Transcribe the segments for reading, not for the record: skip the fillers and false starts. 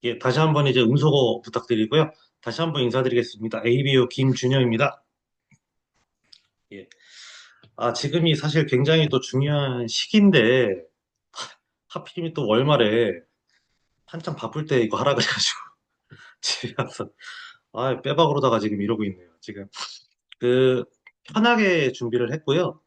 예, 다시 한번 이제 음소거 부탁드리고요. 다시 한번 인사드리겠습니다. ABO 김준영입니다. 예. 지금이 사실 굉장히 또 중요한 시기인데, 하필이면 또 월말에 한창 바쁠 때 이거 하라 그래가지고, 집에 가서, 빼박으로다가 지금 이러고 있네요. 지금, 그, 편하게 준비를 했고요.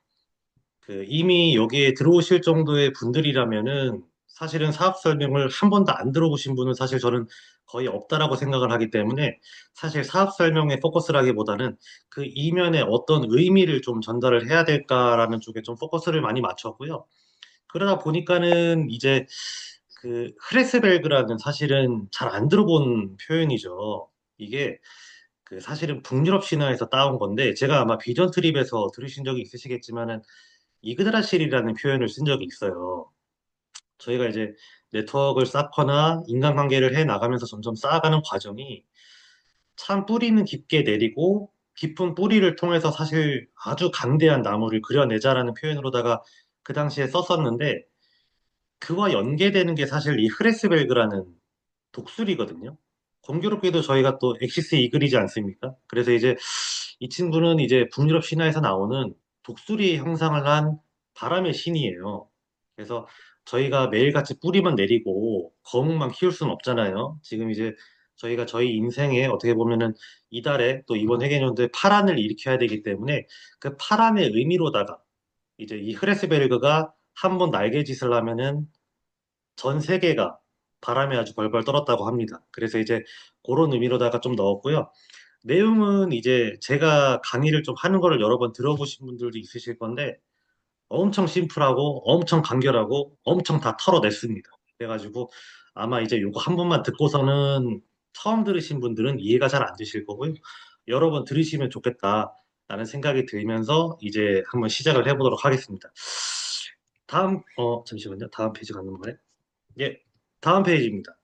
이미 여기에 들어오실 정도의 분들이라면은 사실은 사업 설명을 한 번도 안 들어보신 분은 사실 저는 거의 없다라고 생각을 하기 때문에 사실 사업 설명에 포커스라기보다는 그 이면에 어떤 의미를 좀 전달을 해야 될까라는 쪽에 좀 포커스를 많이 맞췄고요. 그러다 보니까는 이제 흐레스벨그라는 사실은 잘 안 들어본 표현이죠. 이게 사실은 북유럽 신화에서 따온 건데 제가 아마 비전 트립에서 들으신 적이 있으시겠지만은 이그드라실이라는 표현을 쓴 적이 있어요. 저희가 이제 네트워크를 쌓거나 인간관계를 해 나가면서 점점 쌓아가는 과정이 참 뿌리는 깊게 내리고 깊은 뿌리를 통해서 사실 아주 강대한 나무를 그려내자라는 표현으로다가 그 당시에 썼었는데 그와 연계되는 게 사실 이 흐레스벨그라는 독수리거든요. 공교롭게도 저희가 또 엑시스 이글이지 않습니까? 그래서 이제 이 친구는 이제 북유럽 신화에서 나오는 독수리 형상을 한 바람의 신이에요. 그래서 저희가 매일같이 뿌리만 내리고 거목만 키울 수는 없잖아요. 지금 이제 저희가 저희 인생에 어떻게 보면은 이달에 또 이번 회개년도에 파란을 일으켜야 되기 때문에 그 파란의 의미로다가 이제 이 흐레스베르그가 한 번 날개짓을 하면은 전 세계가 바람에 아주 벌벌 떨었다고 합니다. 그래서 이제 그런 의미로다가 좀 넣었고요. 내용은 이제 제가 강의를 좀 하는 거를 여러 번 들어보신 분들도 있으실 건데 엄청 심플하고 엄청 간결하고 엄청 다 털어냈습니다. 그래가지고 아마 이제 요거 한 번만 듣고서는 처음 들으신 분들은 이해가 잘 안 되실 거고요. 여러 번 들으시면 좋겠다라는 생각이 들면서 이제 한번 시작을 해보도록 하겠습니다. 잠시만요. 다음 페이지 가는 거네. 예, 다음 페이지입니다.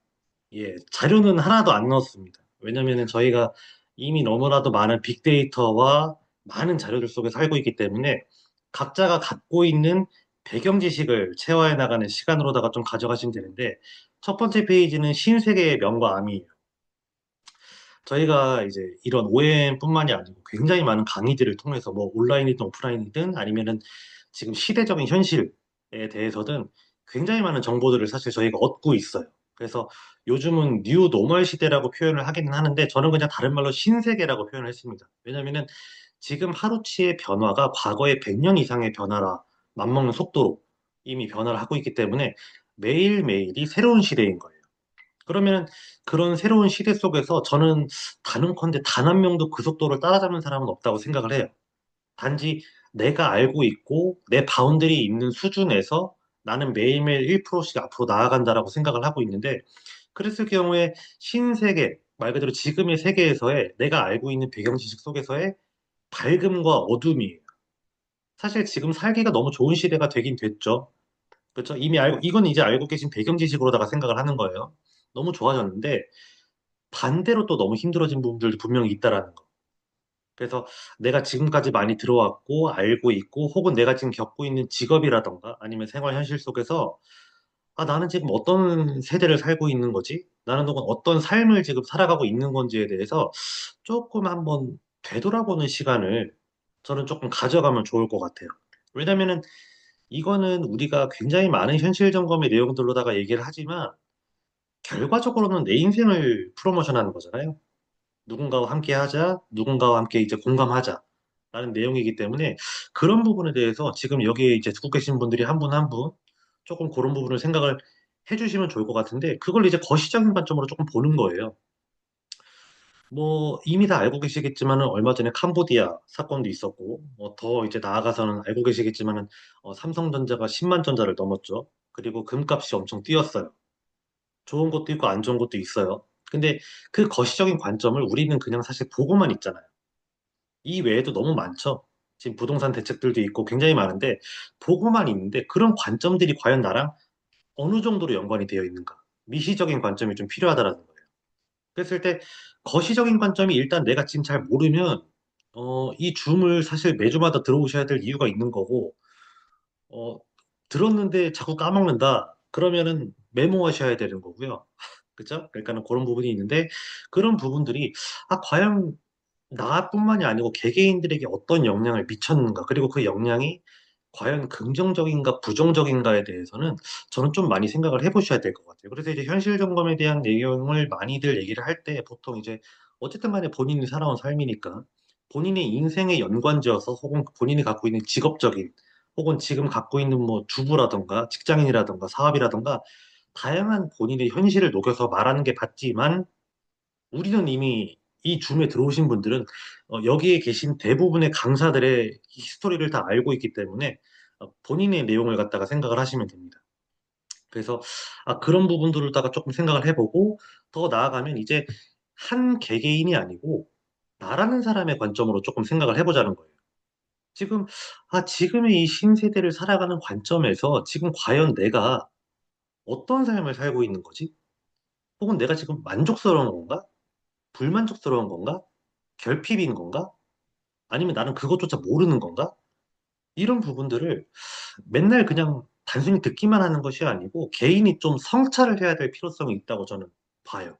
예, 자료는 하나도 안 넣었습니다. 왜냐면은 저희가 이미 너무나도 많은 빅데이터와 많은 자료들 속에 살고 있기 때문에 각자가 갖고 있는 배경 지식을 체화해 나가는 시간으로다가 좀 가져가시면 되는데 첫 번째 페이지는 신세계의 명과 암이에요. 저희가 이제 이런 OM뿐만이 아니고 굉장히 많은 강의들을 통해서 뭐 온라인이든 오프라인이든 아니면은 지금 시대적인 현실에 대해서든 굉장히 많은 정보들을 사실 저희가 얻고 있어요. 그래서 요즘은 뉴 노멀 시대라고 표현을 하기는 하는데 저는 그냥 다른 말로 신세계라고 표현을 했습니다. 왜냐면은 지금 하루치의 변화가 과거의 100년 이상의 변화라 맞먹는 속도로 이미 변화를 하고 있기 때문에 매일매일이 새로운 시대인 거예요. 그러면 그런 새로운 시대 속에서 저는 단언컨대 단 한 명도 그 속도를 따라잡는 사람은 없다고 생각을 해요. 단지 내가 알고 있고 내 바운더리 있는 수준에서 나는 매일매일 1%씩 앞으로 나아간다라고 생각을 하고 있는데 그랬을 경우에 신세계, 말 그대로 지금의 세계에서의 내가 알고 있는 배경 지식 속에서의 밝음과 어둠이에요. 사실 지금 살기가 너무 좋은 시대가 되긴 됐죠. 그렇죠? 이미 알고, 이건 이제 알고 계신 배경 지식으로다가 생각을 하는 거예요. 너무 좋아졌는데 반대로 또 너무 힘들어진 부분들도 분명히 있다라는 거. 그래서 내가 지금까지 많이 들어왔고 알고 있고 혹은 내가 지금 겪고 있는 직업이라던가 아니면 생활 현실 속에서 나는 지금 어떤 세대를 살고 있는 거지? 나는 혹은 어떤 삶을 지금 살아가고 있는 건지에 대해서 조금 한번 되돌아보는 시간을 저는 조금 가져가면 좋을 것 같아요. 왜냐면은 이거는 우리가 굉장히 많은 현실 점검의 내용들로다가 얘기를 하지만 결과적으로는 내 인생을 프로모션하는 거잖아요. 누군가와 함께 하자, 누군가와 함께 이제 공감하자. 라는 내용이기 때문에 그런 부분에 대해서 지금 여기에 이제 듣고 계신 분들이 한 분 한 분 조금 그런 부분을 생각을 해주시면 좋을 것 같은데 그걸 이제 거시적인 관점으로 조금 보는 거예요. 뭐 이미 다 알고 계시겠지만은 얼마 전에 캄보디아 사건도 있었고 뭐 더 이제 나아가서는 알고 계시겠지만은 삼성전자가 10만 전자를 넘었죠. 그리고 금값이 엄청 뛰었어요. 좋은 것도 있고 안 좋은 것도 있어요. 근데 그 거시적인 관점을 우리는 그냥 사실 보고만 있잖아요. 이 외에도 너무 많죠. 지금 부동산 대책들도 있고 굉장히 많은데 보고만 있는데 그런 관점들이 과연 나랑 어느 정도로 연관이 되어 있는가? 미시적인 관점이 좀 필요하다라는 거예요. 그랬을 때 거시적인 관점이 일단 내가 지금 잘 모르면 이 줌을 사실 매주마다 들어오셔야 될 이유가 있는 거고 어, 들었는데 자꾸 까먹는다. 그러면은 메모하셔야 되는 거고요. 그죠? 그러니까는 그런 부분이 있는데 그런 부분들이 과연 나뿐만이 아니고 개개인들에게 어떤 영향을 미쳤는가, 그리고 그 영향이 과연 긍정적인가 부정적인가에 대해서는 저는 좀 많이 생각을 해보셔야 될 것 같아요. 그래서 이제 현실 점검에 대한 내용을 많이들 얘기를 할 때 보통 이제 어쨌든 간에 본인이 살아온 삶이니까 본인의 인생에 연관지어서 혹은 본인이 갖고 있는 직업적인 혹은 지금 갖고 있는 뭐 주부라던가 직장인이라던가 사업이라던가 다양한 본인의 현실을 녹여서 말하는 게 맞지만 우리는 이미 이 줌에 들어오신 분들은 여기에 계신 대부분의 강사들의 히스토리를 다 알고 있기 때문에 본인의 내용을 갖다가 생각을 하시면 됩니다. 그래서 그런 부분들을다가 조금 생각을 해보고 더 나아가면 이제 한 개개인이 아니고 나라는 사람의 관점으로 조금 생각을 해보자는 거예요. 지금 지금의 이 신세대를 살아가는 관점에서 지금 과연 내가 어떤 삶을 살고 있는 거지? 혹은 내가 지금 만족스러운 건가? 불만족스러운 건가? 결핍인 건가? 아니면 나는 그것조차 모르는 건가? 이런 부분들을 맨날 그냥 단순히 듣기만 하는 것이 아니고 개인이 좀 성찰을 해야 될 필요성이 있다고 저는 봐요.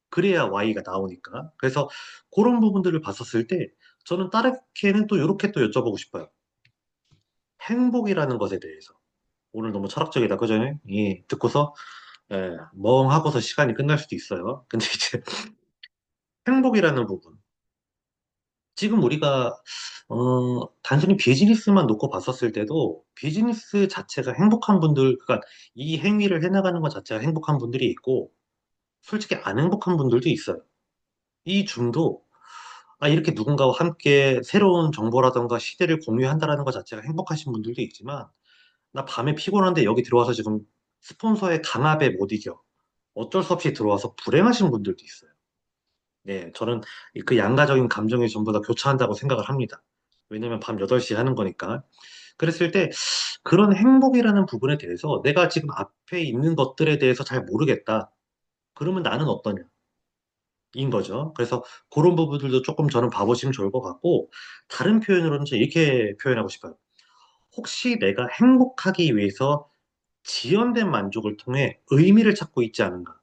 그래야 Y가 나오니까. 그래서 그런 부분들을 봤었을 때 저는 다르게는 또 이렇게 또 여쭤보고 싶어요. 행복이라는 것에 대해서. 오늘 너무 철학적이다, 그죠? 듣고서 멍하고서 시간이 끝날 수도 있어요. 근데 이제 행복이라는 부분. 지금 우리가 단순히 비즈니스만 놓고 봤었을 때도 비즈니스 자체가 행복한 분들, 그러니까 이 행위를 해나가는 것 자체가 행복한 분들이 있고 솔직히 안 행복한 분들도 있어요. 이 줌도 이렇게 누군가와 함께 새로운 정보라던가 시대를 공유한다라는 것 자체가 행복하신 분들도 있지만 나 밤에 피곤한데 여기 들어와서 지금 스폰서의 강압에 못 이겨. 어쩔 수 없이 들어와서 불행하신 분들도 있어요. 네, 저는 그 양가적인 감정이 전부 다 교차한다고 생각을 합니다. 왜냐면 밤 8시에 하는 거니까. 그랬을 때 그런 행복이라는 부분에 대해서 내가 지금 앞에 있는 것들에 대해서 잘 모르겠다. 그러면 나는 어떠냐? 인 거죠. 그래서 그런 부분들도 조금 저는 봐보시면 좋을 것 같고, 다른 표현으로는 저 이렇게 표현하고 싶어요. 혹시 내가 행복하기 위해서 지연된 만족을 통해 의미를 찾고 있지 않은가?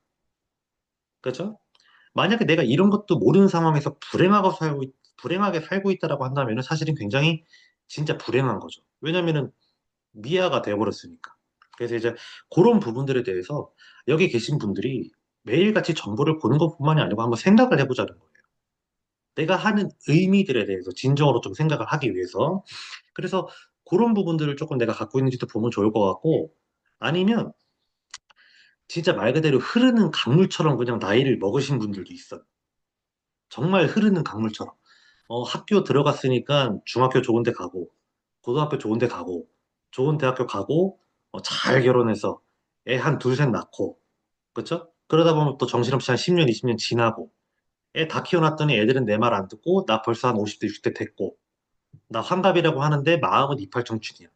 그죠? 만약에 내가 이런 것도 모르는 상황에서 불행하게 살고 있다라고 한다면 사실은 굉장히 진짜 불행한 거죠. 왜냐면은 미아가 되어버렸으니까. 그래서 이제 그런 부분들에 대해서 여기 계신 분들이 매일같이 정보를 보는 것뿐만이 아니고 한번 생각을 해보자는 거예요. 내가 하는 의미들에 대해서 진정으로 좀 생각을 하기 위해서. 그래서 그런 부분들을 조금 내가 갖고 있는지도 보면 좋을 것 같고, 아니면 진짜 말 그대로 흐르는 강물처럼 그냥 나이를 먹으신 분들도 있어요. 정말 흐르는 강물처럼. 학교 들어갔으니까 중학교 좋은 데 가고, 고등학교 좋은 데 가고, 좋은 대학교 가고, 잘 결혼해서 애 한 둘, 셋 낳고, 그쵸? 그러다 보면 또 정신없이 한 10년, 20년 지나고, 애 다 키워놨더니 애들은 내 말 안 듣고, 나 벌써 한 50대, 60대 됐고, 나 환갑이라고 하는데 마음은 이팔 청춘이야.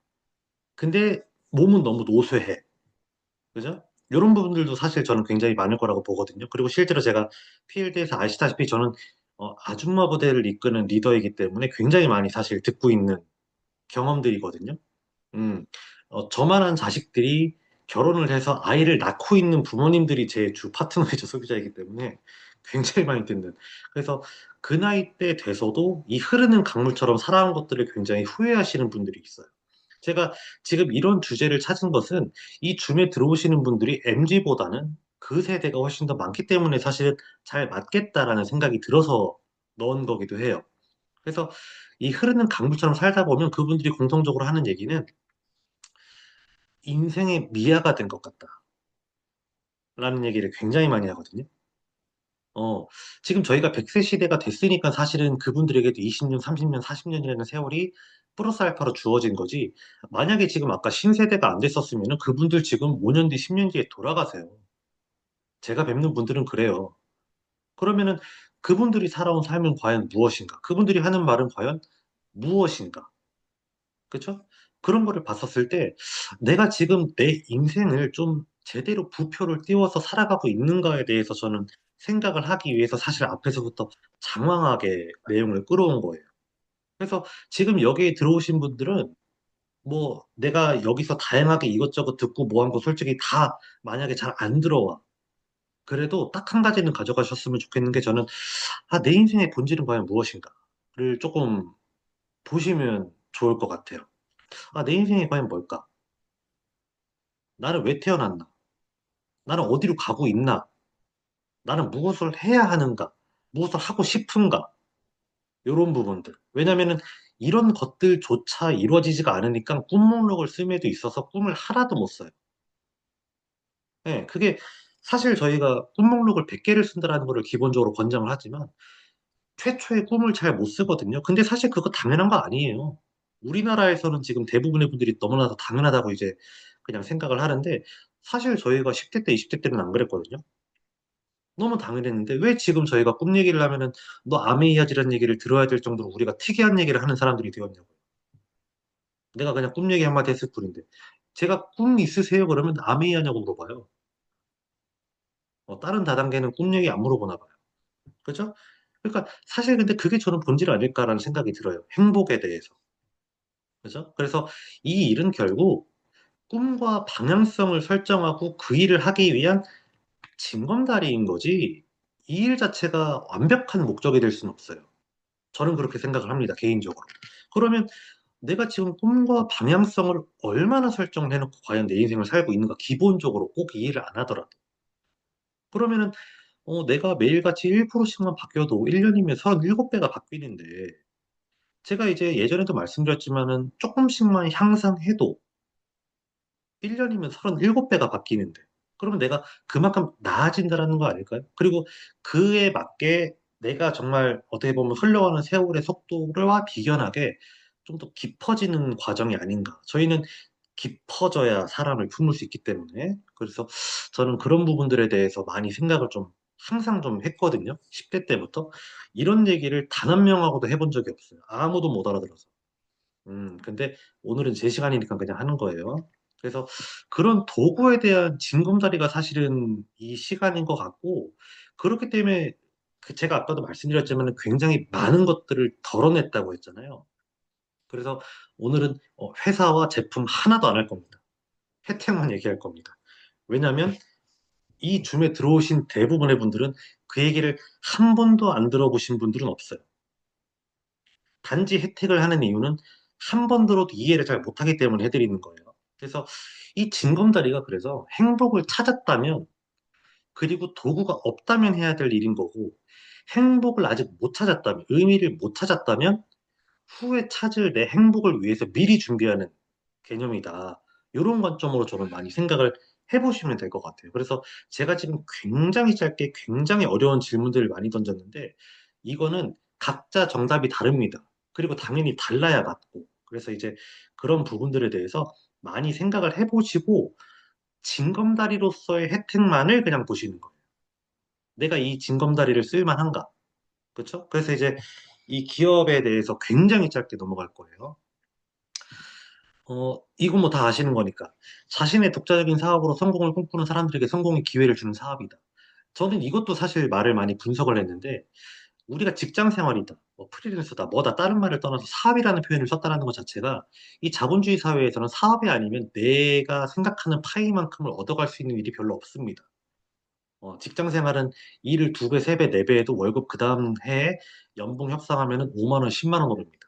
근데 몸은 너무 노쇠해. 그죠? 이런 부분들도 사실 저는 굉장히 많을 거라고 보거든요. 그리고 실제로 제가 필드에서 아시다시피 저는 아줌마 부대를 이끄는 리더이기 때문에 굉장히 많이 사실 듣고 있는 경험들이거든요. 음, 저만한 자식들이 결혼을 해서 아이를 낳고 있는 부모님들이 제 주 파트너이자 소비자이기 때문에 굉장히 많이 듣는. 그래서 그 나이 때 돼서도 이 흐르는 강물처럼 살아온 것들을 굉장히 후회하시는 분들이 있어요. 제가 지금 이런 주제를 찾은 것은 이 줌에 들어오시는 분들이 MZ보다는 그 세대가 훨씬 더 많기 때문에 사실은 잘 맞겠다라는 생각이 들어서 넣은 거기도 해요. 그래서 이 흐르는 강물처럼 살다 보면 그분들이 공통적으로 하는 얘기는 인생의 미아가 된 것 같다라는 얘기를 굉장히 많이 하거든요. 어, 지금 저희가 100세 시대가 됐으니까 사실은 그분들에게도 20년, 30년, 40년이라는 세월이 플러스 알파로 주어진 거지. 만약에 지금 아까 신세대가 안 됐었으면 그분들 지금 5년 뒤, 10년 뒤에 돌아가세요. 제가 뵙는 분들은 그래요. 그러면은 그분들이 살아온 삶은 과연 무엇인가? 그분들이 하는 말은 과연 무엇인가? 그쵸? 그런 거를 봤었을 때 내가 지금 내 인생을 좀 제대로 부표를 띄워서 살아가고 있는가에 대해서 저는 생각을 하기 위해서 사실 앞에서부터 장황하게 내용을 끌어온 거예요. 그래서 지금 여기에 들어오신 분들은 뭐 내가 여기서 다양하게 이것저것 듣고 뭐 한 거 솔직히 다 만약에 잘 안 들어와. 그래도 딱 한 가지는 가져가셨으면 좋겠는 게 저는 내 인생의 본질은 과연 무엇인가를 조금 보시면 좋을 것 같아요. 내 인생이 과연 뭘까? 나는 왜 태어났나? 나는 어디로 가고 있나? 나는 무엇을 해야 하는가? 무엇을 하고 싶은가? 이런 부분들. 왜냐면은 이런 것들조차 이루어지지가 않으니까 꿈 목록을 씀에도 있어서 꿈을 하나도 못 써요. 예, 그게 사실 저희가 꿈 목록을 100개를 쓴다라는 거를 기본적으로 권장을 하지만 최초의 꿈을 잘 못 쓰거든요. 근데 사실 그거 당연한 거 아니에요. 우리나라에서는 지금 대부분의 분들이 너무나 도 당연하다고 이제 그냥 생각을 하는데 사실 저희가 10대 때, 20대 때는 안 그랬거든요. 너무 당연했는데 왜 지금 저희가 꿈 얘기를 하면은 너 아메이아지라는 얘기를 들어야 될 정도로 우리가 특이한 얘기를 하는 사람들이 되었냐고. 내가 그냥 꿈 얘기 한마디 했을 뿐인데. 제가 꿈 있으세요? 그러면 아메이아냐고 물어봐요. 다른 다단계는 꿈 얘기 안 물어보나 봐요. 그죠? 그러니까 사실 근데 그게 저는 본질 아닐까라는 생각이 들어요. 행복에 대해서. 그죠? 그래서 이 일은 결국 꿈과 방향성을 설정하고 그 일을 하기 위한 징검다리인 거지, 이 일 자체가 완벽한 목적이 될 수는 없어요. 저는 그렇게 생각을 합니다, 개인적으로. 그러면 내가 지금 꿈과 방향성을 얼마나 설정을 해놓고 과연 내 인생을 살고 있는가, 기본적으로 꼭 이 일을 안 하더라도. 그러면은, 내가 매일같이 1%씩만 바뀌어도 1년이면 37배가 바뀌는데, 제가 이제 예전에도 말씀드렸지만은 조금씩만 향상해도 1년이면 37배가 바뀌는데, 그러면 내가 그만큼 나아진다라는 거 아닐까요? 그리고 그에 맞게 내가 정말 어떻게 보면 흘러가는 세월의 속도와 비견하게 좀 더 깊어지는 과정이 아닌가. 저희는 깊어져야 사람을 품을 수 있기 때문에. 그래서 저는 그런 부분들에 대해서 많이 생각을 좀 항상 좀 했거든요. 10대 때부터. 이런 얘기를 단 한 명하고도 해본 적이 없어요. 아무도 못 알아들어서. 근데 오늘은 제 시간이니까 그냥 하는 거예요. 그래서 그런 도구에 대한 징검다리가 사실은 이 시간인 것 같고, 그렇기 때문에 제가 아까도 말씀드렸지만 굉장히 많은 것들을 덜어냈다고 했잖아요. 그래서 오늘은 회사와 제품 하나도 안 할 겁니다. 혜택만 얘기할 겁니다. 왜냐하면 이 줌에 들어오신 대부분의 분들은 그 얘기를 한 번도 안 들어보신 분들은 없어요. 단지 혜택을 하는 이유는 한 번 들어도 이해를 잘 못하기 때문에 해드리는 거예요. 그래서 이 징검다리가 그래서 행복을 찾았다면, 그리고 도구가 없다면 해야 될 일인 거고, 행복을 아직 못 찾았다면, 의미를 못 찾았다면 후에 찾을 내 행복을 위해서 미리 준비하는 개념이다. 이런 관점으로 저는 많이 생각을 해보시면 될 것 같아요. 그래서 제가 지금 굉장히 짧게 굉장히 어려운 질문들을 많이 던졌는데, 이거는 각자 정답이 다릅니다. 그리고 당연히 달라야 맞고. 그래서 이제 그런 부분들에 대해서 많이 생각을 해보시고, 징검다리로서의 혜택만을 그냥 보시는 거예요. 내가 이 징검다리를 쓸만한가? 그렇죠? 그래서 이제 이 기업에 대해서 굉장히 짧게 넘어갈 거예요. 이건 뭐 다 아시는 거니까. 자신의 독자적인 사업으로 성공을 꿈꾸는 사람들에게 성공의 기회를 주는 사업이다. 저는 이것도 사실 말을 많이 분석을 했는데, 우리가 직장 생활이다, 뭐 프리랜서다, 뭐다, 다른 말을 떠나서 사업이라는 표현을 썼다는 것 자체가 이 자본주의 사회에서는 사업이 아니면 내가 생각하는 파이만큼을 얻어갈 수 있는 일이 별로 없습니다. 직장 생활은 일을 2배, 3배, 4배 해도 월급 그 다음 해에 연봉 협상하면 5만 원, 10만 원 오릅니다.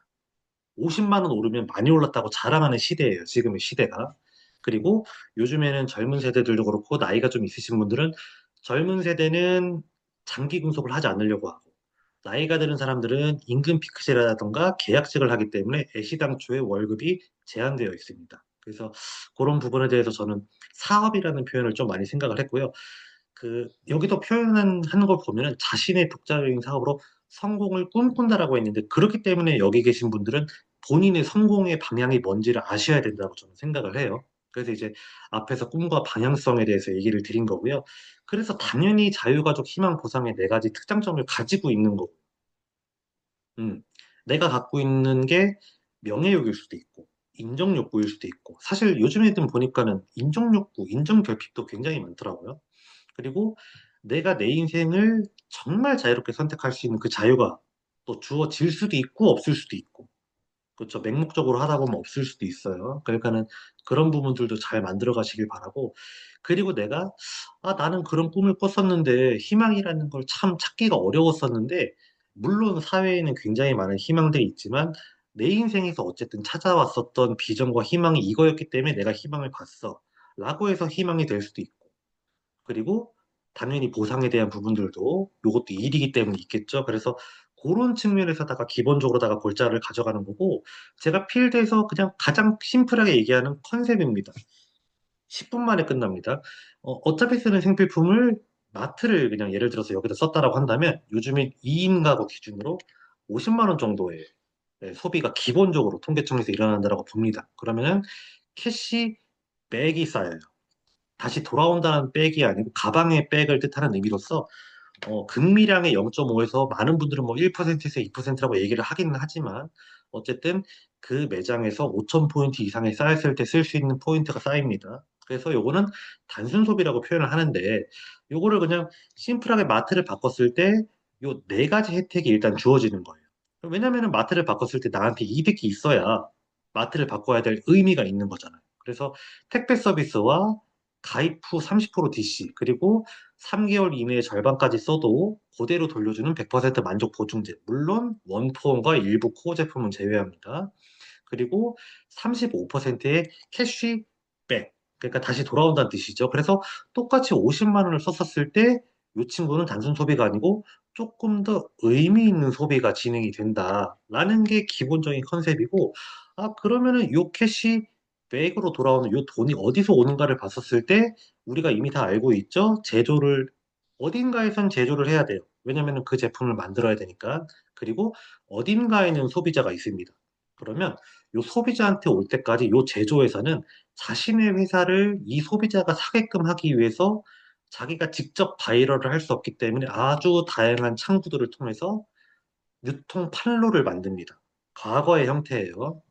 50만 원 오르면 많이 올랐다고 자랑하는 시대예요, 지금의 시대가. 그리고 요즘에는 젊은 세대들도 그렇고 나이가 좀 있으신 분들은 젊은 세대는 장기 근속을 하지 않으려고 하고, 나이가 드는 사람들은 임금 피크제라던가 계약직을 하기 때문에 애시당초의 월급이 제한되어 있습니다. 그래서 그런 부분에 대해서 저는 사업이라는 표현을 좀 많이 생각을 했고요. 여기도 표현하는 걸 보면은 자신의 독자적인 사업으로 성공을 꿈꾼다라고 했는데, 그렇기 때문에 여기 계신 분들은 본인의 성공의 방향이 뭔지를 아셔야 된다고 저는 생각을 해요. 그래서 이제 앞에서 꿈과 방향성에 대해서 얘기를 드린 거고요. 그래서 당연히 자유가족 희망 보상의 4가지 특장점을 가지고 있는 거고, 음, 내가 갖고 있는 게 명예욕일 수도 있고, 인정욕구일 수도 있고, 사실 요즘 애들 보니까는 인정욕구, 인정결핍도 굉장히 많더라고요. 그리고 내가 내 인생을 정말 자유롭게 선택할 수 있는 그 자유가 또 주어질 수도 있고 없을 수도 있고. 그렇죠. 맹목적으로 하다 보면 없을 수도 있어요. 그러니까는 그런 부분들도 잘 만들어 가시길 바라고. 그리고 내가, 나는 그런 꿈을 꿨었는데, 희망이라는 걸 참 찾기가 어려웠었는데, 물론 사회에는 굉장히 많은 희망들이 있지만, 내 인생에서 어쨌든 찾아왔었던 비전과 희망이 이거였기 때문에 내가 희망을 봤어. 라고 해서 희망이 될 수도 있고. 그리고 당연히 보상에 대한 부분들도 요것도 일이기 때문에 있겠죠. 그래서 그런 측면에서다가 기본적으로다가 골자를 가져가는 거고, 제가 필드에서 그냥 가장 심플하게 얘기하는 컨셉입니다. 10분 만에 끝납니다. 어차피 쓰는 생필품을 마트를 그냥 예를 들어서 여기다 썼다라고 한다면 요즘에 2인 가구 기준으로 50만 원 정도의 소비가 기본적으로 통계청에서 일어난다라고 봅니다. 그러면은 캐시백이 쌓여요. 다시 돌아온다는 백이 아니고 가방의 백을 뜻하는 의미로서 극미량의 0.5에서 많은 분들은 뭐 1%에서 2%라고 얘기를 하기는 하지만 어쨌든 그 매장에서 5,000포인트 이상이 쌓였을 때 쓸 수 있는 포인트가 쌓입니다. 그래서 요거는 단순 소비라고 표현을 하는데 요거를 그냥 심플하게 마트를 바꿨을 때 요 네 가지 혜택이 일단 주어지는 거예요. 왜냐면은 마트를 바꿨을 때 나한테 이득이 있어야 마트를 바꿔야 될 의미가 있는 거잖아요. 그래서 택배 서비스와 가입 후 30% DC 그리고 3개월 이내에 절반까지 써도 그대로 돌려주는 100% 만족 보증제. 물론 원포함과 일부 코어 제품은 제외합니다. 그리고 35%의 캐시백. 그러니까 다시 돌아온다는 뜻이죠. 그래서 똑같이 50만 원을 썼었을 때 이 친구는 단순 소비가 아니고 조금 더 의미 있는 소비가 진행이 된다라는 게 기본적인 컨셉이고, 그러면은 요 캐시백으로 돌아오는 요 돈이 어디서 오는가를 봤었을 때 우리가 이미 다 알고 있죠. 제조를 어딘가에선 제조를 해야 돼요. 왜냐면은 그 제품을 만들어야 되니까. 그리고 어딘가에는 소비자가 있습니다. 그러면 요 소비자한테 올 때까지 요 제조회사는 자신의 회사를 이 소비자가 사게끔 하기 위해서 자기가 직접 바이럴을 할 수 없기 때문에 아주 다양한 창구들을 통해서 유통 판로를 만듭니다. 과거의 형태예요.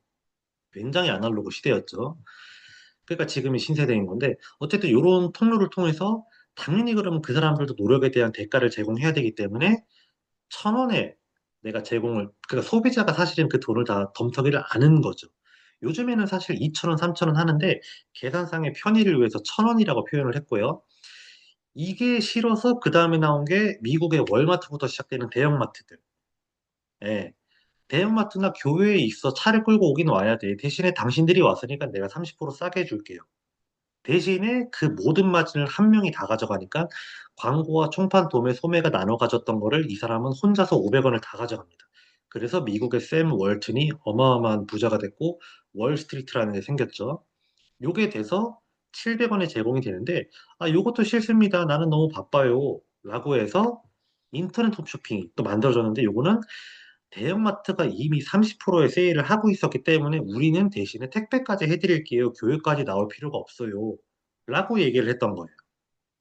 굉장히 아날로그 시대였죠. 그러니까 지금이 신세대인 건데 어쨌든 이런 통로를 통해서 당연히 그러면 그 사람들도 노력에 대한 대가를 제공해야 되기 때문에 1,000원에 내가 제공을 그러니까 소비자가 사실은 그 돈을 다 덤터기를 아는 거죠. 요즘에는 사실 2,000원, 3,000원 하는데 계산상의 편의를 위해서 1,000원이라고 표현을 했고요. 이게 싫어서 그다음에 나온 게 미국의 월마트부터 시작되는 대형마트들. 예. 대형마트나 교회에 있어 차를 끌고 오긴 와야 돼. 대신에 당신들이 왔으니까 내가 30% 싸게 해줄게요. 대신에 그 모든 마진을 한 명이 다 가져가니까 광고와 총판 도매 소매가 나눠 가졌던 거를 이 사람은 혼자서 500원을 다 가져갑니다. 그래서 미국의 샘 월튼이 어마어마한 부자가 됐고 월스트리트라는 게 생겼죠. 요게 돼서 700원에 제공이 되는데 요것도 싫습니다. 나는 너무 바빠요. 라고 해서 인터넷 홈쇼핑이 또 만들어졌는데 요거는 대형마트가 이미 30%의 세일을 하고 있었기 때문에 우리는 대신에 택배까지 해드릴게요. 교육까지 나올 필요가 없어요. 라고 얘기를 했던 거예요.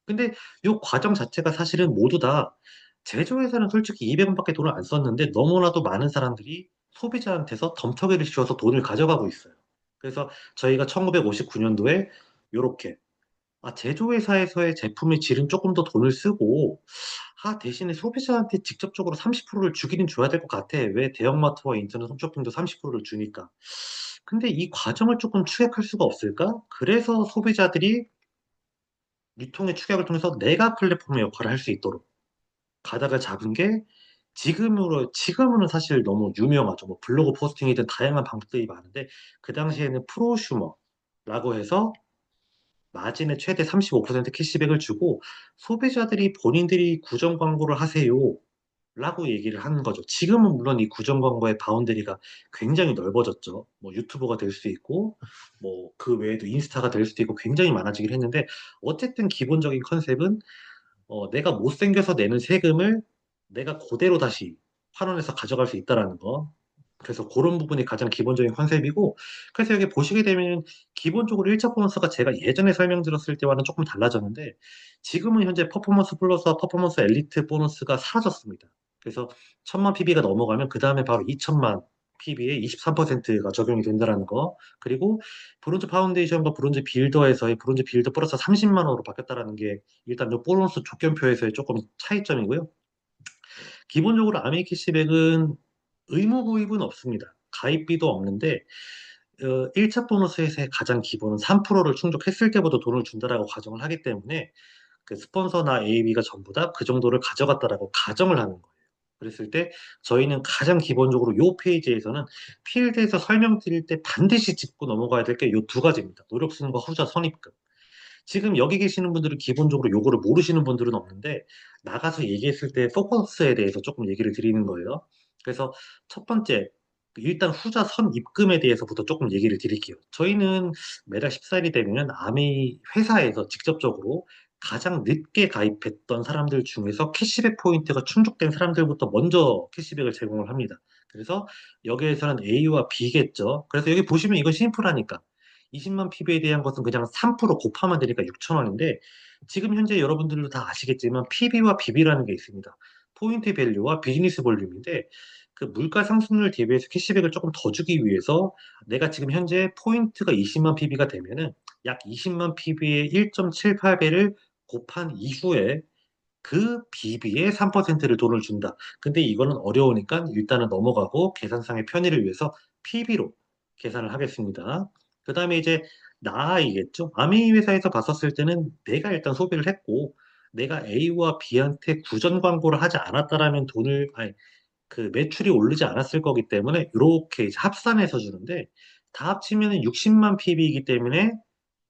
근데 요 과정 자체가 사실은 모두 다 제조회사는 솔직히 200원밖에 돈을 안 썼는데 너무나도 많은 사람들이 소비자한테서 덤터기를 씌워서 돈을 가져가고 있어요. 그래서 저희가 1959년도에 요렇게 제조회사에서의 제품의 질은 조금 더 돈을 쓰고 대신에 소비자한테 직접적으로 30%를 주기는 줘야 될 것 같아. 왜 대형마트와 인터넷 홈쇼핑도 30%를 주니까. 근데 이 과정을 조금 축약할 수가 없을까? 그래서 소비자들이 유통의 축약을 통해서 내가 플랫폼의 역할을 할 수 있도록 가닥을 잡은 게 지금은 사실 너무 유명하죠. 뭐 블로그 포스팅이든 다양한 방법들이 많은데 그 당시에는 프로슈머라고 해서 마진의 최대 35% 캐시백을 주고 소비자들이 본인들이 구정 광고를 하세요. 라고 얘기를 하는 거죠. 지금은 물론 이 구정 광고의 바운더리가 굉장히 넓어졌죠. 뭐 유튜버가 될 수 있고, 뭐 그 외에도 인스타가 될 수도 있고 굉장히 많아지긴 했는데, 어쨌든 기본적인 컨셉은 내가 못생겨서 내는 세금을 내가 그대로 다시 환원해서 가져갈 수 있다라는 거. 그래서 그런 부분이 가장 기본적인 컨셉이고, 그래서 여기 보시게 되면 기본적으로 1차 보너스가 제가 예전에 설명드렸을 때와는 조금 달라졌는데, 지금은 현재 퍼포먼스 플러스와 퍼포먼스 엘리트 보너스가 사라졌습니다. 그래서 1,000만 PB가 넘어가면 그 다음에 바로 2,000만 PB에 23%가 적용이 된다는 거. 그리고 브론즈 파운데이션과 브론즈 빌더에서의 브론즈 빌더 플러스 30만 원으로 바뀌었다라는 게 일단 요 보너스 조건표에서의 조금 차이점이고요. 기본적으로 아메이 캐시백은 의무 구입은 없습니다. 가입비도 없는데 1차 보너스에서의 가장 기본은 3%를 충족했을 때부터 돈을 준다라고 가정을 하기 때문에 그 스폰서나 AB가 전부 다 그 정도를 가져갔다라고 가정을 하는 거예요. 그랬을 때 저희는 가장 기본적으로 요 페이지에서는 필드에서 설명드릴 때 반드시 짚고 넘어가야 될 게 요 두 가지입니다. 노력순과 후자 선입금. 지금 여기 계시는 분들은 기본적으로 요거를 모르시는 분들은 없는데 나가서 얘기했을 때 포커스에 대해서 조금 얘기를 드리는 거예요. 그래서 첫 번째, 일단 후자 선입금에 대해서부터 조금 얘기를 드릴게요. 저희는 매달 14일이 되면 아미 회사에서 직접적으로 가장 늦게 가입했던 사람들 중에서 캐시백 포인트가 충족된 사람들부터 먼저 캐시백을 제공을 합니다. 그래서 여기에서는 A와 B겠죠. 그래서 여기 보시면 이건 심플하니까 20만 PB에 대한 것은 그냥 3% 곱하면 되니까 6천 원인데 지금 현재 여러분들도 다 아시겠지만 PB와 BB라는 게 있습니다. 포인트 밸류와 비즈니스 볼륨인데 그 물가 상승률 대비해서 캐시백을 조금 더 주기 위해서 내가 지금 현재 포인트가 20만 PB가 되면은 약 20만 PB의 1.78배를 곱한 이후에 그 BB의 3%를 돈을 준다. 근데 이거는 어려우니까 일단은 넘어가고 계산상의 편의를 위해서 PB로 계산을 하겠습니다. 그 다음에 이제 나이겠죠. 아메이 회사에서 봤었을 때는 내가 일단 소비를 했고 내가 A와 B한테 구전 광고를 하지 않았다라면 아니, 그 매출이 오르지 않았을 거기 때문에 이렇게 이제 합산해서 주는데 다 합치면 60만 PB이기 때문에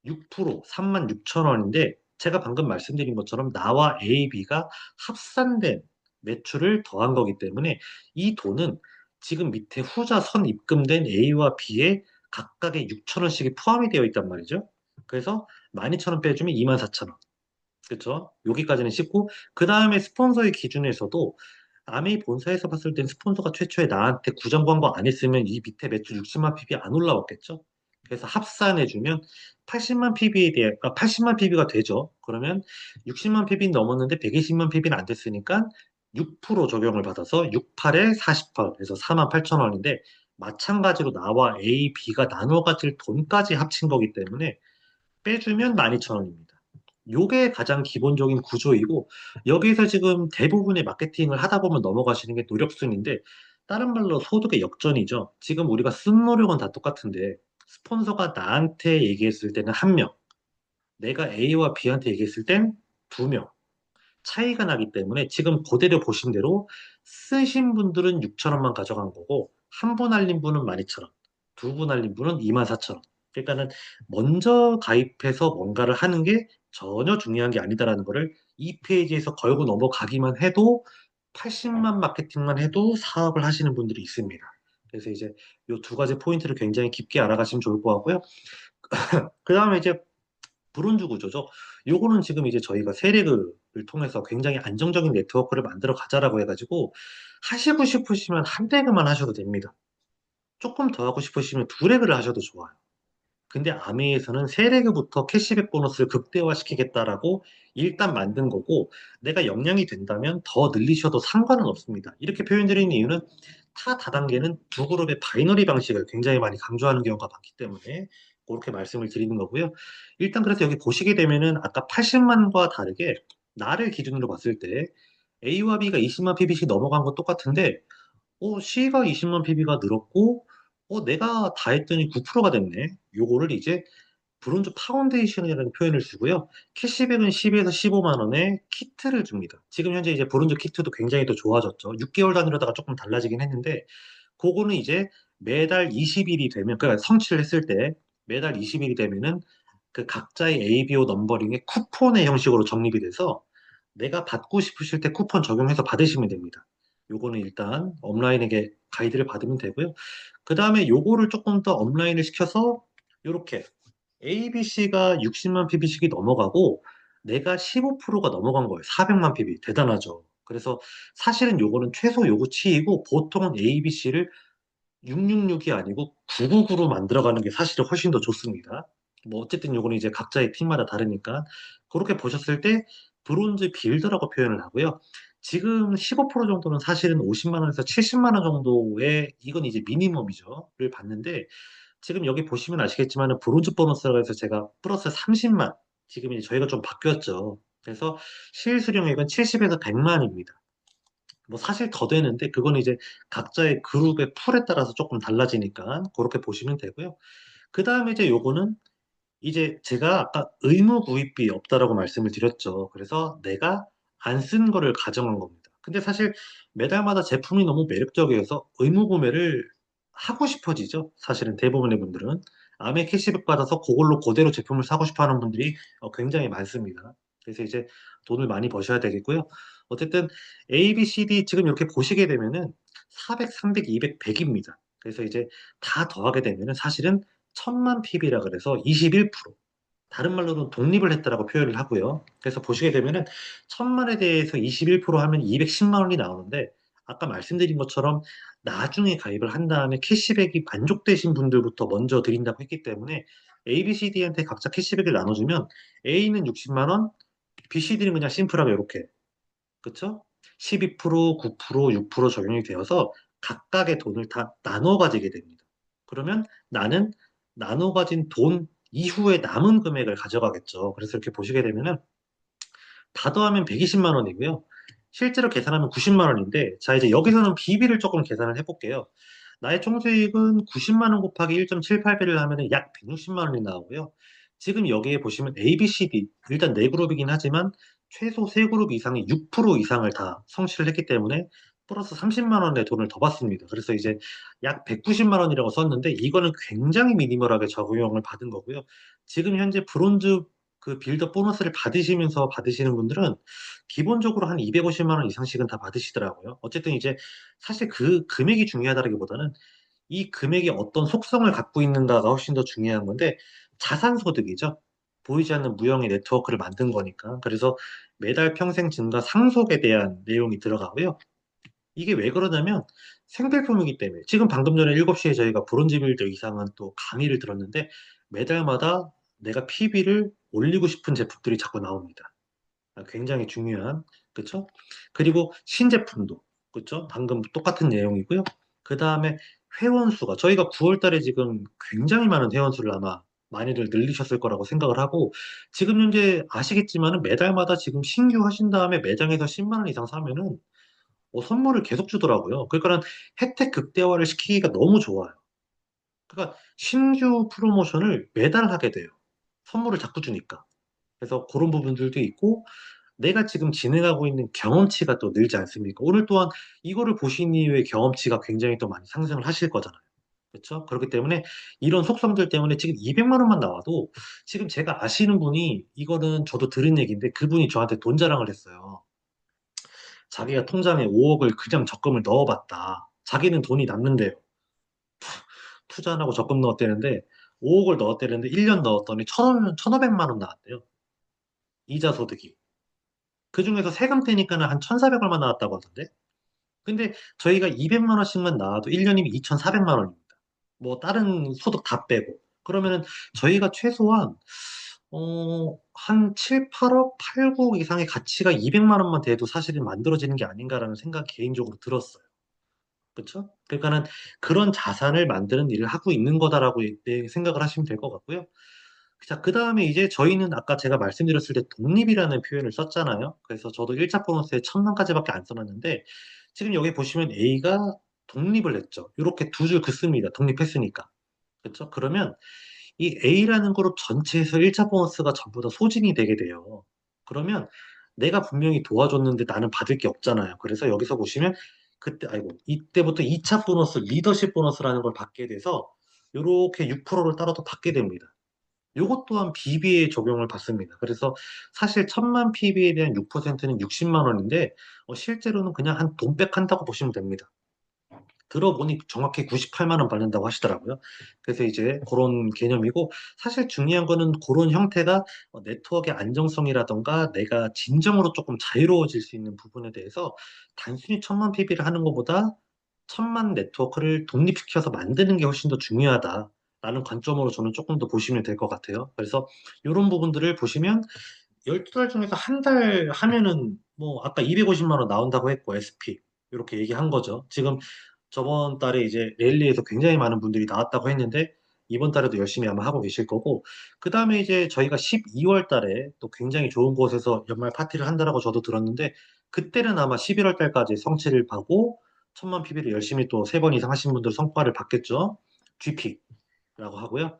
6% 3만 6천 원인데 제가 방금 말씀드린 것처럼 나와 A, B가 합산된 매출을 더한 거기 때문에 이 돈은 지금 밑에 후자 선 입금된 A와 B에 각각의 6천 원씩이 포함이 되어 있단 말이죠. 그래서 12,000원 빼주면 24,000원. 그렇죠? 여기까지는 쉽고 그 다음에 스폰서의 기준에서도 아메이 본사에서 봤을 땐 스폰서가 최초에 나한테 구정 광고 안 했으면 이 밑에 매출 60만 PB 안 올라왔겠죠? 그래서 합산해주면 80만 PB에 대해, 80만 PB가 되죠. 그러면 60만 PB 넘었는데 120만 PB는 안 됐으니까 6% 적용을 받아서 68에 48, 그래서 4만 8천 원인데 마찬가지로 나와 A, B가 나눠 가질 돈까지 합친 거기 때문에 빼주면 12,000원입니다. 요게 가장 기본적인 구조이고 여기서 지금 대부분의 마케팅을 하다 보면 넘어가시는 게 노력순인데 다른 말로 소득의 역전이죠. 지금 우리가 쓴 노력은 다 똑같은데 스폰서가 나한테 얘기했을 때는 한 명, 내가 A와 B한테 얘기했을 땐 두 명. 차이가 나기 때문에 지금 그대로 보신 대로 쓰신 분들은 6천 원만 가져간 거고 한 분 할린 분은 12,000원, 두 분 할린 분은 24,000원. 그러니까는 먼저 가입해서 뭔가를 하는 게 전혀 중요한 게 아니다라는 거를 이 페이지에서 걸고 넘어가기만 해도 80만 마케팅만 해도 사업을 하시는 분들이 있습니다. 그래서 이제 이 두 가지 포인트를 굉장히 깊게 알아가시면 좋을 것 같고요. 그 다음에 이제 브론즈 구조죠. 요거는 지금 이제 저희가 세레그를 통해서 굉장히 안정적인 네트워크를 만들어 가자라고 해가지고 하시고 싶으시면 한 레그만 하셔도 됩니다. 조금 더 하고 싶으시면 두 레그를 하셔도 좋아요. 근데 아메이에서는 세 레그부터 캐시백 보너스를 극대화시키겠다라고 일단 만든 거고 내가 역량이 된다면 더 늘리셔도 상관은 없습니다. 이렇게 표현드리는 이유는 타 다단계는 두 그룹의 바이너리 방식을 굉장히 많이 강조하는 경우가 많기 때문에 그렇게 말씀을 드리는 거고요. 일단 그래서 여기 보시게 되면은 아까 80만과 다르게 나를 기준으로 봤을 때 A와 B가 20만 PB씩 넘어간 건 똑같은데 C가 20만 PB가 늘었고 내가 다 했더니 9%가 됐네. 요거를 이제 브론즈 파운데이션이라는 표현을 쓰고요. 캐시백은 10에서 15만 원에 키트를 줍니다. 지금 현재 이제 브론즈 키트도 굉장히 더 좋아졌죠. 6개월 단위로다가 조금 달라지긴 했는데 그거는 이제 매달 20일이 되면 그러니까 성취를 했을 때 매달 20일이 되면은 그 각자의 ABO 넘버링의 쿠폰의 형식으로 적립이 돼서 내가 받고 싶으실 때 쿠폰 적용해서 받으시면 됩니다. 요거는 일단 업라인에게 가이드를 받으면 되고요. 그 다음에 요거를 조금 더 업라인을 시켜서 요렇게 ABC가 60만 PB씩이 넘어가고 내가 15%가 넘어간 거예요. 400만 PB. 대단하죠. 그래서 사실은 요거는 최소 요구치이고 보통은 ABC를 666이 아니고 999로 만들어가는 게 사실은 훨씬 더 좋습니다. 뭐 어쨌든 요거는 이제 각자의 팀마다 다르니까 그렇게 보셨을 때 브론즈 빌더라고 표현을 하고요. 지금 15% 정도는 사실은 50만 원에서 70만 원 정도의 이건 이제 미니멈이죠.를 받는데 지금 여기 보시면 아시겠지만 브론즈 보너스라고 해서 제가 플러스 30만 지금 이제 저희가 좀 바뀌었죠. 그래서 실수령액은 70에서 100만입니다. 뭐 사실 더 되는데 그건 이제 각자의 그룹의 풀에 따라서 조금 달라지니까 그렇게 보시면 되고요. 그 다음에 이제 요거는 이제 제가 아까 의무 구입비 없다라고 말씀을 드렸죠. 그래서 내가 안 쓴 거를 가정한 겁니다. 근데 사실 매달마다 제품이 너무 매력적이어서 의무 구매를 하고 싶어지죠. 사실은 대부분의 분들은 암에 캐시백 받아서 그걸로 그대로 제품을 사고 싶어 하는 분들이 굉장히 많습니다. 그래서 이제 돈을 많이 버셔야 되겠고요. 어쨌든 A, B, C, D 지금 이렇게 보시게 되면은 400, 300, 200, 100입니다. 그래서 이제 다 더하게 되면은 사실은 1000만 PB라 그래서 21%. 다른 말로는 독립을 했다라고 표현을 하고요. 그래서 보시게 되면은 1000만에 대해서 21% 하면 210만 원이 나오는데 아까 말씀드린 것처럼 나중에 가입을 한 다음에 캐시백이 만족되신 분들부터 먼저 드린다고 했기 때문에 A, B, C, D한테 각자 캐시백을 나눠주면 A는 60만 원, B, C, D는 그냥 심플하게 이렇게 그쵸? 12%, 9%, 6% 적용이 되어서 각각의 돈을 다 나눠 가지게 됩니다. 그러면 나는 나눠 가진 돈 이후에 남은 금액을 가져가겠죠. 그래서 이렇게 보시게 되면은 다 더하면 120만 원이고요. 실제로 계산하면 90만 원인데, 자, 이제 여기서는 비비를 조금 계산을 해볼게요. 나의 총 수익은 90만 원 곱하기 1.78배를 하면 약 160만 원이 나오고요. 지금 여기에 보시면 A, B, C, D, 일단 네 그룹이긴 하지만 최소 세 그룹 이상이 6% 이상을 다 성취를 했기 때문에 플러스 30만 원의 돈을 더 받습니다. 그래서 이제 약 190만 원이라고 썼는데 이거는 굉장히 미니멀하게 적용을 받은 거고요. 지금 현재 브론즈 그 빌더 보너스를 받으시면서 받으시는 분들은 기본적으로 한 250만 원 이상씩은 다 받으시더라고요. 어쨌든 이제 사실 그 금액이 중요하다기보다는 이 금액이 어떤 속성을 갖고 있는가가 훨씬 더 중요한 건데 자산 소득이죠. 보이지 않는 무형의 네트워크를 만든 거니까. 그래서 매달 평생 증가 상속에 대한 내용이 들어가고요. 이게 왜 그러냐면 생필품이기 때문에 지금 방금 전에 7시에 저희가 브론즈 빌더 이상은 또 강의를 들었는데 매달마다 내가 PB를 올리고 싶은 제품들이 자꾸 나옵니다. 굉장히 중요한 그쵸? 그리고 신제품도 그쵸? 방금 똑같은 내용이고요. 그 다음에 회원 수가 저희가 9월 달에 지금 굉장히 많은 회원 수를 아마 많이들 늘리셨을 거라고 생각을 하고 지금 현재 아시겠지만은 매달마다 지금 신규 하신 다음에 매장에서 10만 원 이상 사면은 선물을 계속 주더라고요. 그러니까 혜택 극대화를 시키기가 너무 좋아요. 그러니까 신규 프로모션을 매달 하게 돼요. 선물을 자꾸 주니까. 그래서 그런 부분들도 있고 내가 지금 진행하고 있는 경험치가 또 늘지 않습니까? 오늘 또한 이거를 보신 이후에 경험치가 굉장히 또 많이 상승을 하실 거잖아요. 그렇죠? 그렇기 때문에 이런 속성들 때문에 지금 200만 원만 나와도 지금 제가 아시는 분이 이거는 저도 들은 얘기인데 그분이 저한테 돈 자랑을 했어요. 자기가 통장에 5억을 그냥 적금을 넣어봤다. 자기는 돈이 남는데요. 투자 안 하고 적금 넣었대는데 5억을 넣었대는데 1년 넣었더니 1,500만 원 나왔대요. 이자 소득이. 그중에서 세금 떼니까는 한 1,400얼마 나왔다고 하던데. 근데 저희가 200만 원씩만 나와도 1년이면 2,400만 원입니다. 뭐 다른 소득 다 빼고. 그러면은 저희가 최소한 한 7, 8억, 8, 9억 이상의 가치가 200만 원만 돼도 사실은 만들어지는 게 아닌가라는 생각이 개인적으로 들었어요. 그렇죠? 그러니까는 그런 자산을 만드는 일을 하고 있는 거다라고 생각을 하시면 될 것 같고요. 자, 그 다음에 이제 저희는 아까 제가 말씀드렸을 때 독립이라는 표현을 썼잖아요. 그래서 저도 1차 보너스에 1,000만까지밖에 안 써놨는데 지금 여기 보시면 A가 독립을 했죠. 이렇게 두 줄 긋습니다. 독립했으니까. 그렇죠? 그러면 이 A라는 그룹 전체에서 1차 보너스가 전부 다 소진이 되게 돼요. 그러면 내가 분명히 도와줬는데 나는 받을 게 없잖아요. 그래서 여기서 보시면 그때, 아이고, 이때부터 2차 보너스, 리더십 보너스라는 걸 받게 돼서 이렇게 6%를 따로 또 받게 됩니다. 요것 또한 BB에 적용을 받습니다. 그래서 사실 1,000만 PB에 대한 6%는 60만 원인데 실제로는 그냥 한 돈백 한다고 보시면 됩니다. 들어보니 정확히 98만 원 받는다고 하시더라고요. 그래서 이제 그런 개념이고 사실 중요한 거는 그런 형태가 네트워크의 안정성이라던가 내가 진정으로 조금 자유로워질 수 있는 부분에 대해서 단순히 1,000만 PB를 하는 것보다 1,000만 네트워크를 독립시켜서 만드는 게 훨씬 더 중요하다라는 관점으로 저는 조금 더 보시면 될 것 같아요. 그래서 이런 부분들을 보시면 12달 중에서 한 달 하면은 뭐 아까 250만 원 나온다고 했고 SP 이렇게 얘기한 거죠. 지금 저번 달에 이제 랠리에서 굉장히 많은 분들이 나왔다고 했는데 이번 달에도 열심히 아마 하고 계실 거고, 그 다음에 이제 저희가 12월 달에 또 굉장히 좋은 곳에서 연말 파티를 한다라고 저도 들었는데, 그때는 아마 11월 달까지 성취를 하고, 1000만 PB를 열심히 또 3번 이상 하신 분들 성과를 받겠죠. GP라고 하고요.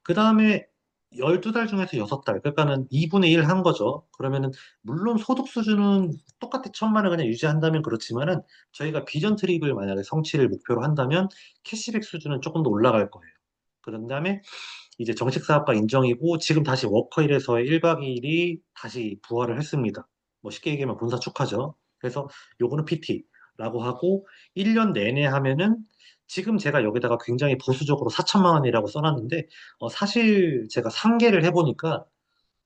그 다음에 12달 중에서 6달, 그러니까는 2분의 1 한 거죠. 그러면은, 물론 소득 수준은 똑같이 1000만을 그냥 유지한다면 그렇지만은, 저희가 비전 트립을 만약에 성취를 목표로 한다면, 캐시백 수준은 조금 더 올라갈 거예요. 그런 다음에, 이제 정식 사업가 인정이고, 지금 다시 워커힐에서의 1박 2일이 다시 부활을 했습니다. 뭐 쉽게 얘기하면 본사 축하죠. 그래서 요거는 PT라고 하고, 1년 내내 하면은, 지금 제가 여기다가 굉장히 보수적으로 4천만 원이라고 써놨는데, 사실 제가 상계를 해보니까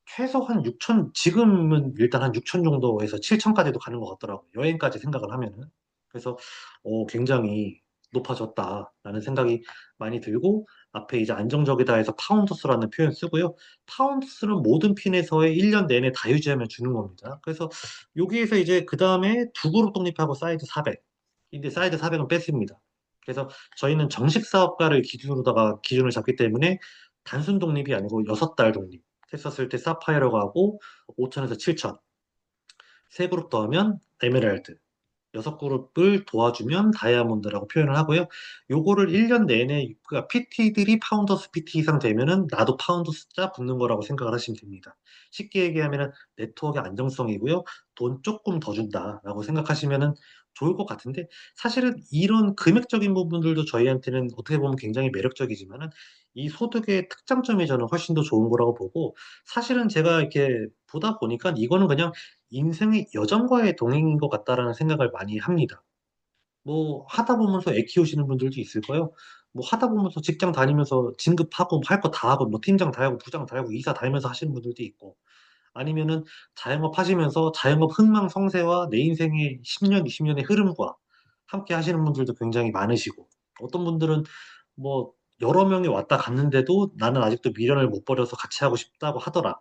최소 한 6천, 지금은 일단 한 6천 정도에서 7천까지도 가는 것 같더라고요. 여행까지 생각을 하면은. 그래서 굉장히 높아졌다라는 생각이 많이 들고, 앞에 이제 안정적이다 해서 파운더스라는 표현 쓰고요. 파운더스는 모든 핀에서의 1년 내내 다 유지하면 주는 겁니다. 그래서 여기에서 이제 그 다음에 두 그룹 독립하고 사이드 400. 근데 사이드 400은 뺐습니다. 그래서 저희는 정식 사업가를 기준으로다가 기준을 잡기 때문에 단순 독립이 아니고 6달 독립. 했었을 때 사파이어라고 하고 5천에서 7천. 세 그룹 더하면 에메랄드. 여섯 그룹을 도와주면 다이아몬드라고 표현을 하고요. 요거를 1년 내내 그러니까 PT들이 파운더스 PT 이상 되면은 나도 파운더스 자 붙는 거라고 생각을 하시면 됩니다. 쉽게 얘기하면은 네트워크의 안정성이고요. 돈 조금 더 준다라고 생각하시면은 좋을 것 같은데 사실은 이런 금액적인 부분들도 저희한테는 어떻게 보면 굉장히 매력적이지만은 이 소득의 특장점이 저는 훨씬 더 좋은 거라고 보고 사실은 제가 이렇게 보다 보니까 이거는 그냥 인생의 여정과의 동행인 것 같다라는 생각을 많이 합니다. 뭐 하다 보면서 애 키우시는 분들도 있을 거예요. 뭐 하다 보면서 직장 다니면서 진급하고 할 거 다 하고 뭐 팀장 다 하고 부장 다 하고 이사 다니면서 하시는 분들도 있고 아니면은 자영업 하시면서 자영업 흥망성쇠와 내 인생의 10년, 20년의 흐름과 함께 하시는 분들도 굉장히 많으시고 어떤 분들은 뭐 여러 명이 왔다 갔는데도 나는 아직도 미련을 못 버려서 같이 하고 싶다고 하더라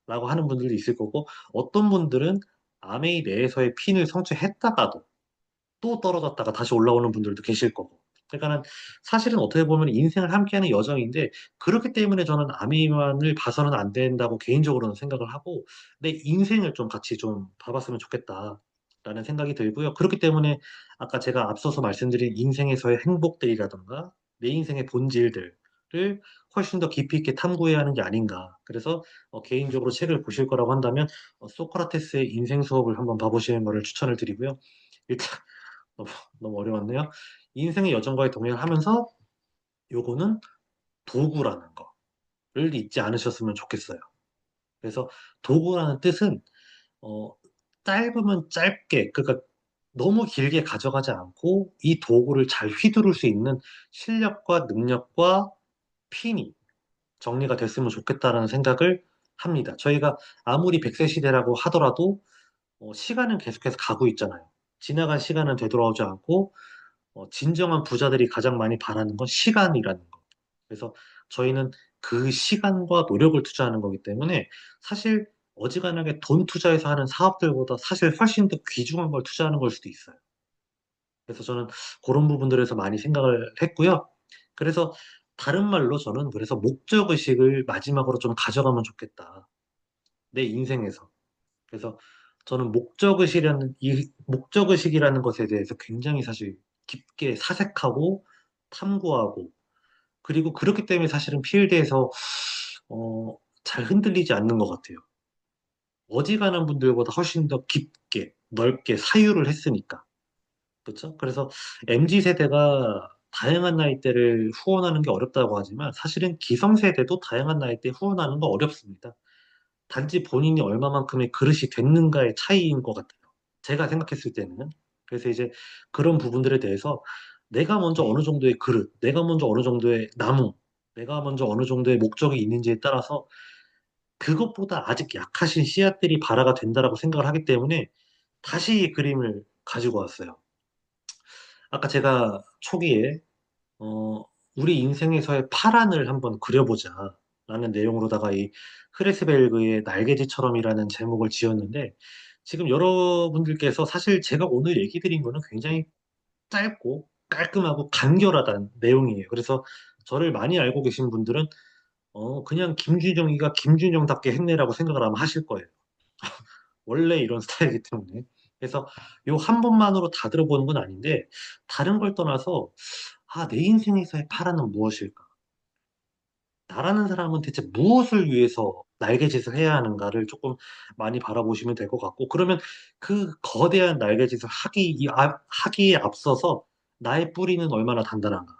라고 하는 분들도 있을 거고 어떤 분들은 아메이 내에서의 핀을 성취했다가도 또 떨어졌다가 다시 올라오는 분들도 계실 거고. 그러니까는 사실은 어떻게 보면 인생을 함께하는 여정인데 그렇기 때문에 저는 아메이만을 봐서는 안 된다고 개인적으로는 생각을 하고 내 인생을 좀 같이 좀 봐봤으면 좋겠다라는 생각이 들고요. 그렇기 때문에 아까 제가 앞서서 말씀드린 인생에서의 행복들이라던가 내 인생의 본질들을 훨씬 더 깊이 있게 탐구해야 하는 게 아닌가. 그래서 개인적으로 책을 보실 거라고 한다면 소크라테스의 인생 수업을 한번 봐보시는 거를 추천을 드리고요. 일단 너무, 너무 어려웠네요. 인생의 여정과의 동행을 하면서 요거는 도구라는 거를 잊지 않으셨으면 좋겠어요. 그래서 도구라는 뜻은 어, 짧으면 짧게 그러니까 너무 길게 가져가지 않고 이 도구를 잘 휘두를 수 있는 실력과 능력과 핀이 정리가 됐으면 좋겠다라는 생각을 합니다. 저희가 아무리 100세 시대라고 하더라도 시간은 계속해서 가고 있잖아요. 지나간 시간은 되돌아오지 않고 진정한 부자들이 가장 많이 바라는 건 시간이라는 거. 그래서 저희는 그 시간과 노력을 투자하는 거기 때문에 사실 어지간하게 돈 투자해서 하는 사업들보다 사실 훨씬 더 귀중한 걸 투자하는 걸 수도 있어요. 그래서 저는 그런 부분들에서 많이 생각을 했고요. 그래서 다른 말로 저는 그래서 목적의식을 마지막으로 좀 가져가면 좋겠다. 내 인생에서. 그래서 저는 목적의식이라는 것에 대해서 굉장히 사실 깊게 사색하고 탐구하고 그리고 그렇기 때문에 사실은 필드에서 잘 흔들리지 않는 것 같아요. 어지간한 분들보다 훨씬 더 깊게 넓게 사유를 했으니까 그렇죠? 그래서 MZ 세대가 다양한 나이대를 후원하는 게 어렵다고 하지만 사실은 기성세대도 다양한 나이대 후원하는 거 어렵습니다. 단지 본인이 얼마만큼의 그릇이 됐는가의 차이인 것 같아요. 제가 생각했을 때는. 그래서 이제 그런 부분들에 대해서 내가 먼저 어느 정도의 그릇, 내가 먼저 어느 정도의 나무, 내가 먼저 어느 정도의 목적이 있는지에 따라서 그것보다 아직 약하신 씨앗들이 발화가 된다라고 생각을 하기 때문에 다시 이 그림을 가지고 왔어요. 아까 제가 초기에 어, 우리 인생에서의 파란을 한번 그려보자라는 내용으로다가 이 흐레스벨그의 날개짓처럼이라는 제목을 지었는데 지금 여러분들께서 사실 제가 오늘 얘기 드린 거는 굉장히 짧고 깔끔하고 간결하다는 내용이에요. 그래서 저를 많이 알고 계신 분들은 그냥 김준정이가 김준정답게 했네라고 생각을 아마 하실 거예요. 원래 이런 스타일이기 때문에. 그래서 요 한 번만으로 다 들어보는 건 아닌데, 다른 걸 떠나서, 내 인생에서의 파란은 무엇일까? 나라는 사람은 대체 무엇을 위해서 날개짓을 해야 하는가를 조금 많이 바라보시면 될 것 같고, 그러면 그 거대한 날개짓을 하기에 앞서서 나의 뿌리는 얼마나 단단한가?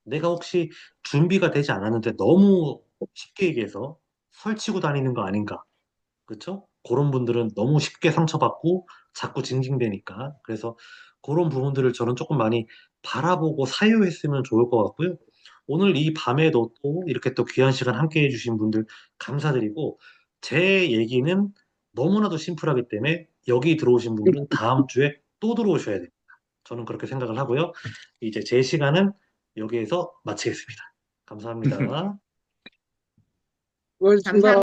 내가 혹시 준비가 되지 않았는데 너무 쉽게 얘기해서 설치고 다니는 거 아닌가? 그쵸? 그런 분들은 너무 쉽게 상처받고 자꾸 징징대니까. 그래서 그런 부분들을 저는 조금 많이 바라보고 사유했으면 좋을 것 같고요. 오늘 이 밤에도 또 이렇게 또 귀한 시간 함께 해주신 분들 감사드리고, 제 얘기는 너무나도 심플하기 때문에 여기 들어오신 분들은 다음 주에 또 들어오셔야 돼요. 저는 그렇게 생각을 하고요. 이제 제 시간은 여기에서 마치겠습니다. 감사합니다. 감사합니다.